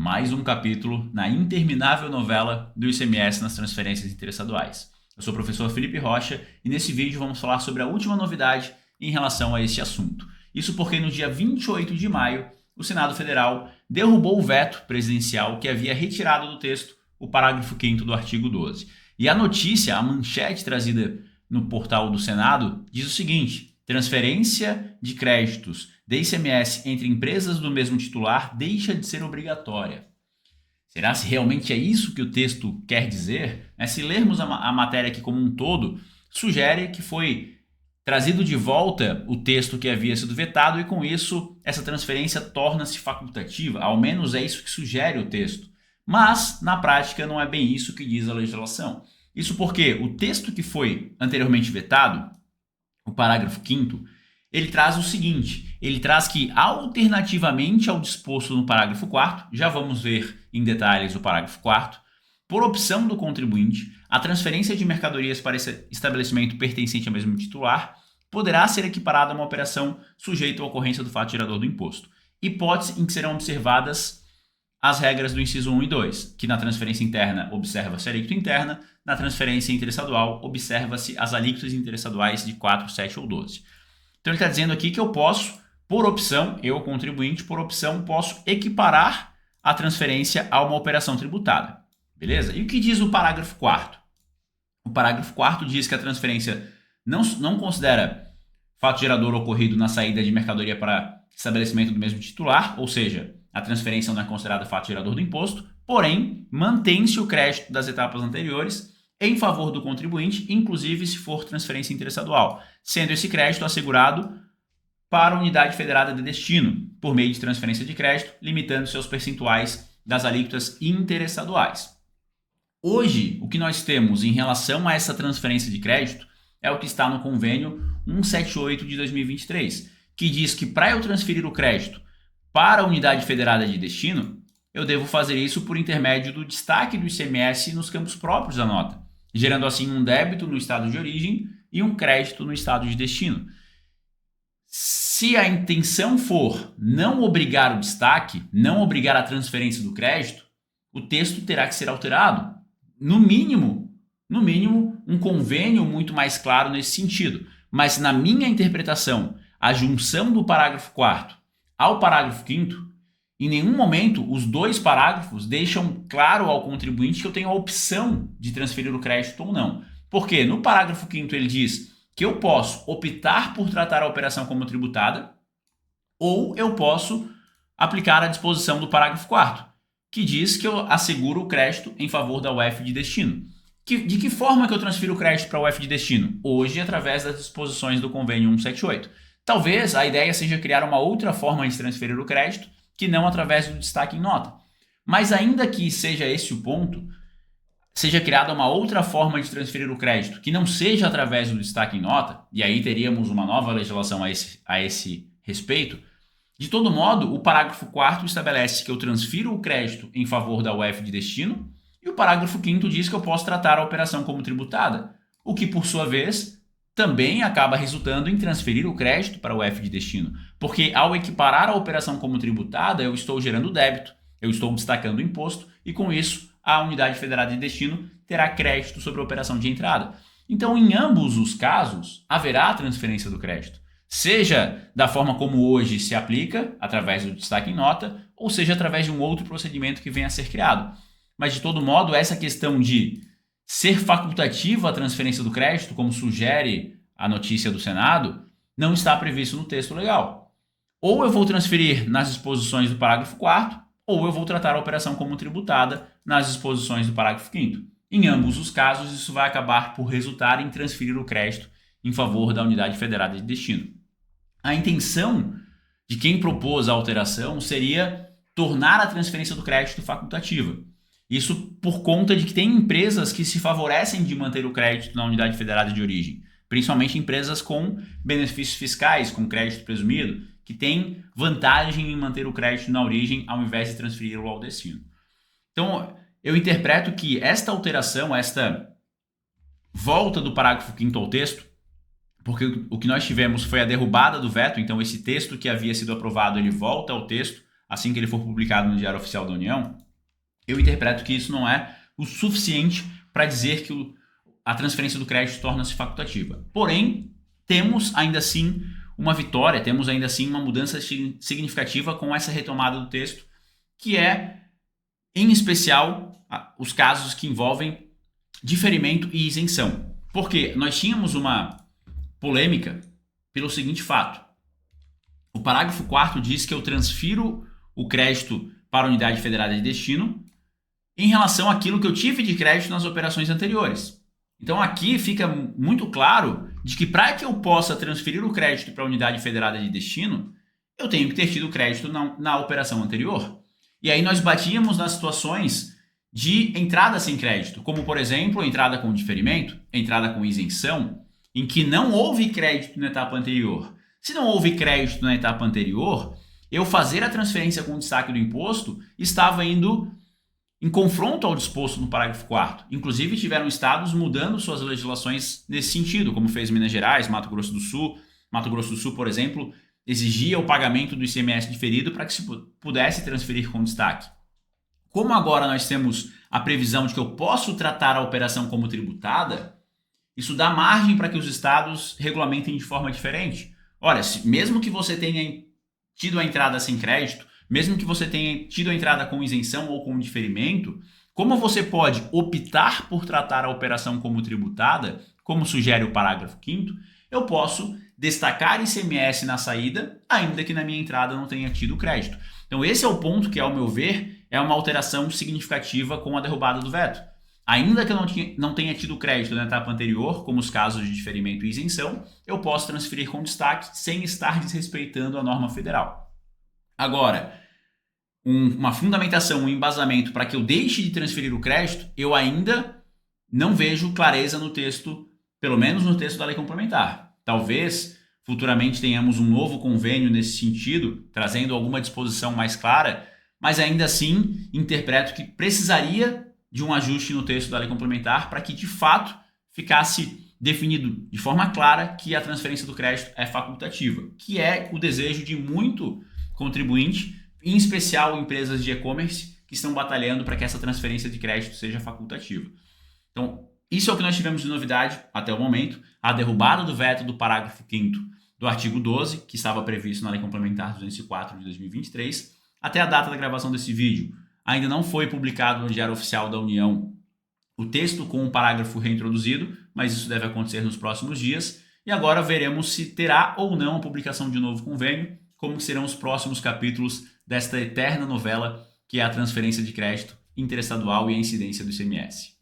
mais um capítulo na interminável novela do ICMS nas transferências interestaduais. Eu sou o professor Felipe Rocha e nesse vídeo vamos falar sobre a última novidade em relação a este assunto. Isso porque no dia 28 de maio, o Senado Federal derrubou o veto presidencial que havia retirado do texto o parágrafo 5º do artigo 12. E a notícia, a manchete trazida no portal do Senado, diz o seguinte: transferência de créditos de ICMS entre empresas do mesmo titular deixa de ser obrigatória. Será se realmente é isso que o texto quer dizer? Se lermos a matéria aqui como um todo, sugere que foi trazido de volta o texto que havia sido vetado e com isso essa transferência torna-se facultativa, ao menos é isso que sugere o texto. Mas, na prática, não é bem isso que diz a legislação. Isso porque o texto que foi anteriormente vetado, o parágrafo 5º, ele traz o seguinte: ele traz que, alternativamente ao disposto no parágrafo 4º, já vamos ver em detalhes o parágrafo 4º, por opção do contribuinte, a transferência de mercadorias para esse estabelecimento pertencente ao mesmo titular poderá ser equiparada a uma operação sujeita à ocorrência do fato gerador do imposto, hipótese em que serão observadas as regras do inciso 1 e 2, que na transferência interna observa-se a alíquota interna, na transferência interestadual observa-se as alíquotas interestaduais de 4, 7 ou 12. Então ele está dizendo aqui que eu posso, por opção, eu contribuinte, por opção, posso equiparar a transferência a uma operação tributada. Beleza? E o que diz o parágrafo 4º? O parágrafo 4º diz que a transferência não considera fato gerador ocorrido na saída de mercadoria para estabelecimento do mesmo titular, ou seja, a transferência não é considerada fato gerador do imposto, porém, mantém-se o crédito das etapas anteriores em favor do contribuinte, inclusive se for transferência interestadual, sendo esse crédito assegurado para a unidade federada de destino, por meio de transferência de crédito, limitando seus percentuais das alíquotas interestaduais. Hoje, o que nós temos em relação a essa transferência de crédito é o que está no convênio 178 de 2023, que diz que para eu transferir o crédito para a unidade federada de destino, eu devo fazer isso por intermédio do destaque do ICMS nos campos próprios da nota, gerando assim um débito no estado de origem e um crédito no estado de destino. Se a intenção for não obrigar o destaque, não obrigar a transferência do crédito, o texto terá que ser alterado. No mínimo, um convênio muito mais claro nesse sentido. Mas na minha interpretação, a junção do parágrafo 4º ao parágrafo 5º, em nenhum momento os dois parágrafos deixam claro ao contribuinte que eu tenho a opção de transferir o crédito ou não. Porque no parágrafo 5º ele diz que eu posso optar por tratar a operação como tributada ou eu posso aplicar a disposição do parágrafo 4º, que diz que eu asseguro o crédito em favor da UF de destino. De que forma que eu transfiro o crédito para a UF de destino? Hoje, através das disposições do convênio 178. Talvez a ideia seja criar uma outra forma de transferir o crédito, que não através do destaque em nota. Mas ainda que seja esse o ponto, seja criada uma outra forma de transferir o crédito, que não seja através do destaque em nota, e aí teríamos uma nova legislação a esse respeito, de todo modo, o parágrafo 4º estabelece que eu transfiro o crédito em favor da UF de destino, e o parágrafo 5º diz que eu posso tratar a operação como tributada, o que, por sua vez, também acaba resultando em transferir o crédito para o UF de destino, porque ao equiparar a operação como tributada, eu estou gerando débito, eu estou destacando o imposto e com isso a unidade federada de destino terá crédito sobre a operação de entrada. Então, em ambos os casos, haverá transferência do crédito, seja da forma como hoje se aplica, através do destaque em nota, ou seja através de um outro procedimento que venha a ser criado. Mas, de todo modo, essa questão de ser facultativa a transferência do crédito, como sugere a notícia do Senado, não está previsto no texto legal. Ou eu vou transferir nas disposições do parágrafo 4º, ou eu vou tratar a operação como tributada nas disposições do parágrafo 5º. Em ambos os casos, isso vai acabar por resultar em transferir o crédito em favor da unidade federada de destino. A intenção de quem propôs a alteração seria tornar a transferência do crédito facultativa. Isso por conta de que tem empresas que se favorecem de manter o crédito na unidade federada de origem, principalmente empresas com benefícios fiscais, com crédito presumido, que têm vantagem em manter o crédito na origem ao invés de transferi-lo ao destino. Então, eu interpreto que esta alteração, esta volta do parágrafo 5º ao texto, porque o que nós tivemos foi a derrubada do veto, então esse texto que havia sido aprovado, ele volta ao texto, assim que ele for publicado no Diário Oficial da União, eu interpreto que isso não é o suficiente para dizer que a transferência do crédito torna-se facultativa. Porém, temos ainda assim uma vitória, temos ainda assim uma mudança significativa com essa retomada do texto, que é, em especial, os casos que envolvem diferimento e isenção. Porque nós tínhamos uma polêmica pelo seguinte fato. O parágrafo 4º diz que eu transfiro o crédito para a unidade federada de destino em relação àquilo que eu tive de crédito nas operações anteriores. Então aqui fica muito claro de que para que eu possa transferir o crédito para a unidade federada de destino, eu tenho que ter tido crédito na operação anterior. E aí nós batíamos nas situações de entrada sem crédito, como por exemplo, entrada com diferimento, entrada com isenção, em que não houve crédito na etapa anterior. Se não houve crédito na etapa anterior, eu fazer a transferência com destaque do imposto estava indo em confronto ao disposto no parágrafo 4º. Inclusive, tiveram estados mudando suas legislações nesse sentido, como fez Minas Gerais, Mato Grosso do Sul. Mato Grosso do Sul, por exemplo, exigia o pagamento do ICMS diferido para que se pudesse transferir com destaque. Como agora nós temos a previsão de que eu posso tratar a operação como tributada, isso dá margem para que os estados regulamentem de forma diferente. Olha, mesmo que você tenha tido a entrada sem crédito, mesmo que você tenha tido a entrada com isenção ou com diferimento, como você pode optar por tratar a operação como tributada, como sugere o parágrafo 5º, eu posso destacar ICMS na saída, ainda que na minha entrada não tenha tido crédito. Então esse é o ponto que, ao meu ver, é uma alteração significativa com a derrubada do veto. Ainda que eu não tenha tido crédito na etapa anterior, como os casos de diferimento e isenção, eu posso transferir com destaque sem estar desrespeitando a norma federal. Agora, uma fundamentação, um embasamento para que eu deixe de transferir o crédito, eu ainda não vejo clareza no texto, pelo menos no texto da lei complementar. Talvez futuramente tenhamos um novo convênio nesse sentido, trazendo alguma disposição mais clara, mas ainda assim interpreto que precisaria de um ajuste no texto da lei complementar para que de fato ficasse definido de forma clara que a transferência do crédito é facultativa, que é o desejo de muito contribuinte, em especial empresas de e-commerce que estão batalhando para que essa transferência de crédito seja facultativa. Então, isso é o que nós tivemos de novidade até o momento, a derrubada do veto do parágrafo 5º do artigo 12, que estava previsto na Lei Complementar 204 de 2023, até a data da gravação desse vídeo. Ainda não foi publicado no Diário Oficial da União o texto com o parágrafo reintroduzido, mas isso deve acontecer nos próximos dias. E agora veremos se terá ou não a publicação de um novo convênio, como serão os próximos capítulos desta eterna novela que é a transferência de crédito interestadual e a incidência do ICMS.